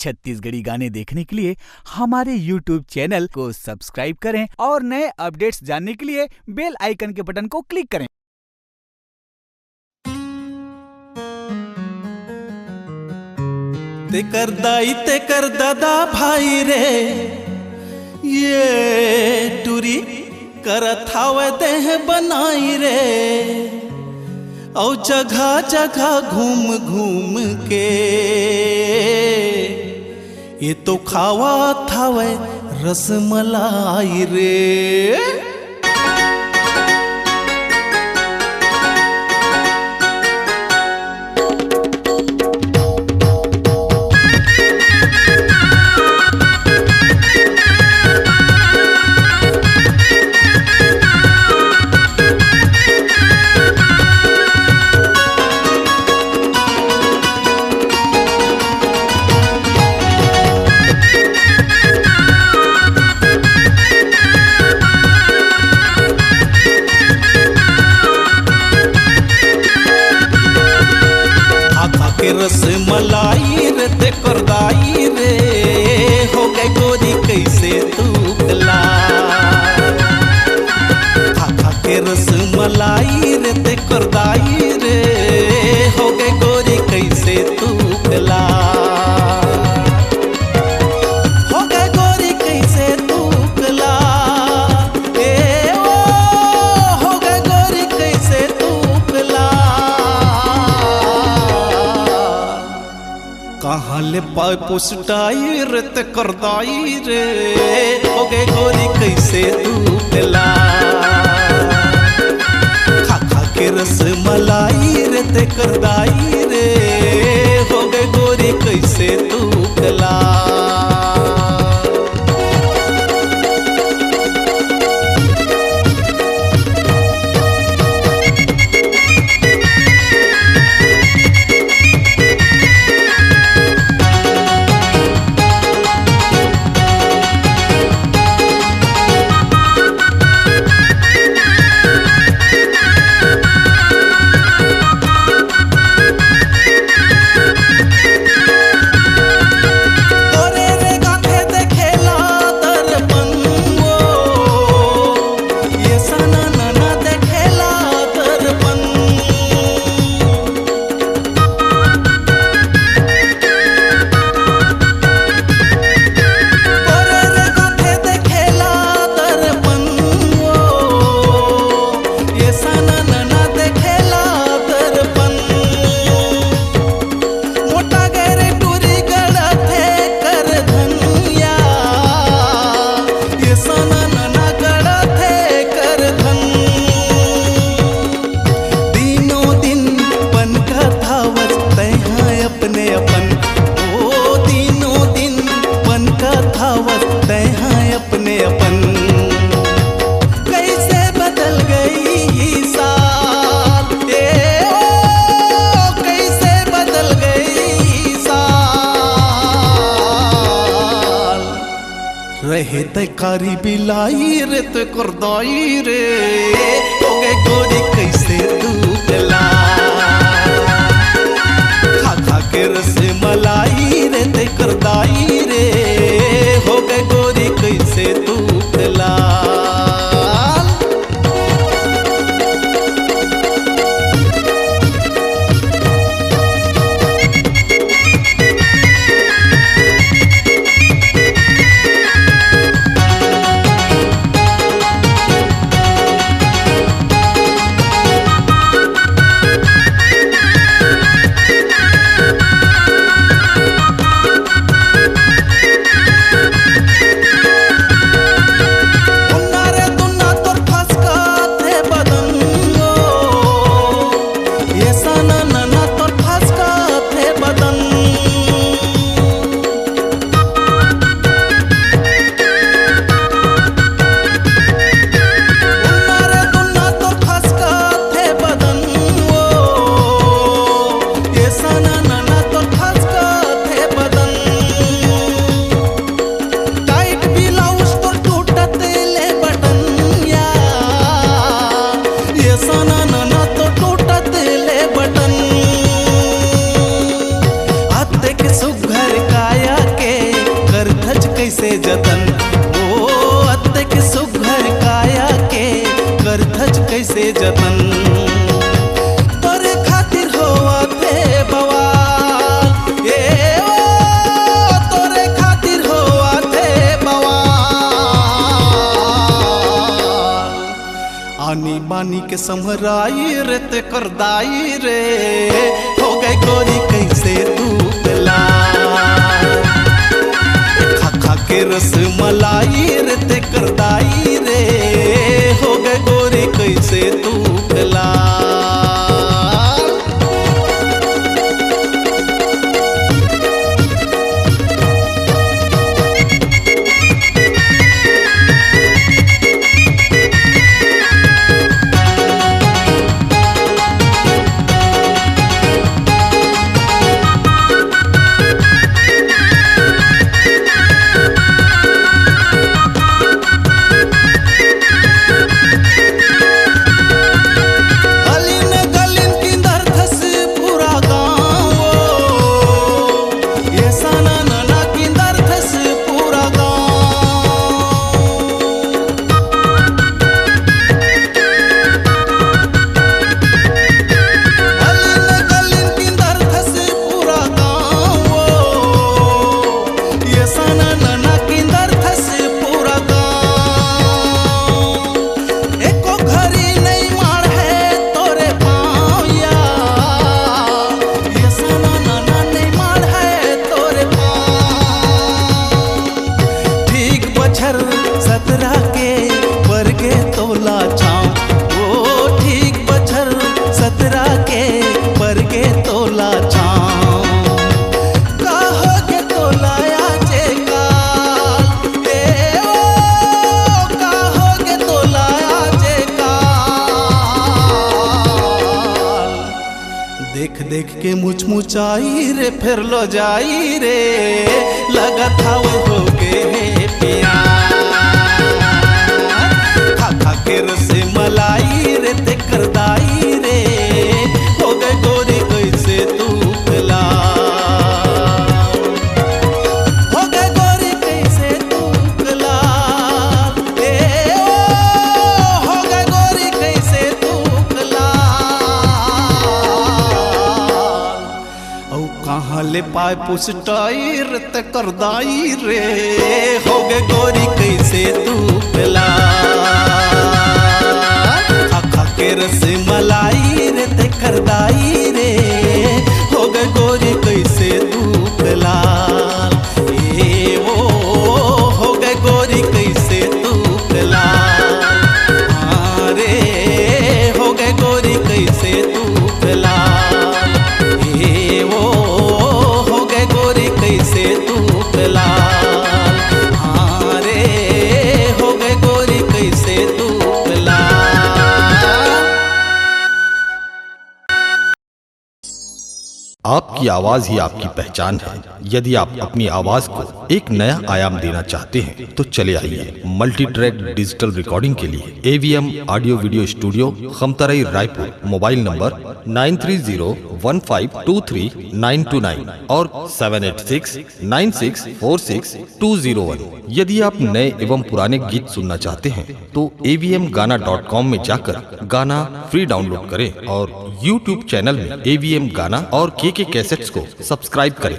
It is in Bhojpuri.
छत्तीसगढ़ी गाने देखने के लिए हमारे YouTube चैनल को सब्सक्राइब करें और नए अपडेट्स जानने के लिए बेल आइकन के बटन को क्लिक करें। ते कर दाई ते कर दादा भाई रे ये टूरी करत हावे देह बनाई रे औ जगह जगह घूम घूम के ये तो खावा थावे रसमलाई रे। रसमलाई रे ते करदाई रे हो गए गोरी कैसे तू गला खा खा के रसमलाई रे ते करदाई रे हो गए गोरी कैसे तू गला हो गए गोरी कैसे तू गला ए ओ हो गए गोरी कैसे तू गला कहाँ ले पाए पुसटाई रे ते करदाई रे हो गए गोरी कैसे तू गला खा खा के रसमलाई रे ते करदाई रे हो गए गोरी कैसे तू गला। रहे ते कारी बिलाई रे ते करदाई रे हो गए गोरी कैसे तू गला खा खा के रसमलाई रे ते करदाई रे हो गए गोरी कैसे तू गला। कैसे जतन, ओ अत्ते के सुघर काया के करथज कैसे जतन। तोरे खातिर होवा थे बवाल, ए ओ तोरे खातिर होवा थे बवाल। आनी बानी के समहराई रे ते करदाई रे, हो गई गोरी कैसे तू गला। खा खा के रस मलाई रे ते करदाई रे, हो गई गोरी कैसे तू गला। देख देख के मुचमुचाई रे फिर लो जाई रे, लगा था वो हो गए प्यार। खा खा के रस मलाई रे ते करदाई रे, हो गए गोरी कैसे तू गला। हो गए गोरी कैसे तू गला, ए ओ हो गए गोरी कैसे तू गला। कहाँ ले पाए पुसटाई रे ते करदाई रे, हो गए गोरी कैसे तू पिला। खा खा के रस मलाई रे ते करदाई रे, हो गए गोरी कैसे तू पिला। ए ओ हो गए गोरी कैसे तू पिला। रे हो गए गोरी कैसे तू पिला। कैसे तू पिला। हाँ रे हो गए गोरी कैसे तू पिला। आपकी आवाज ही आपकी पहचान है। यदि आप अपनी आवाज को एक नया आयाम देना चाहते हैं तो चले आइए मल्टी ट्रैक डिजिटल रिकॉर्डिंग के लिए AVM audio video studio, Khamtarai, Raipur. Mobile number 9301523929 और 7869646201। यदि आप नए एवं पुराने गीत सुनना चाहते हैं तो avmgana.com में जाकर गाना फ्री डाउनलोड करें और YouTube चैनल में AVM गाना और KK कैसेट्स को सब्सक्राइब करें।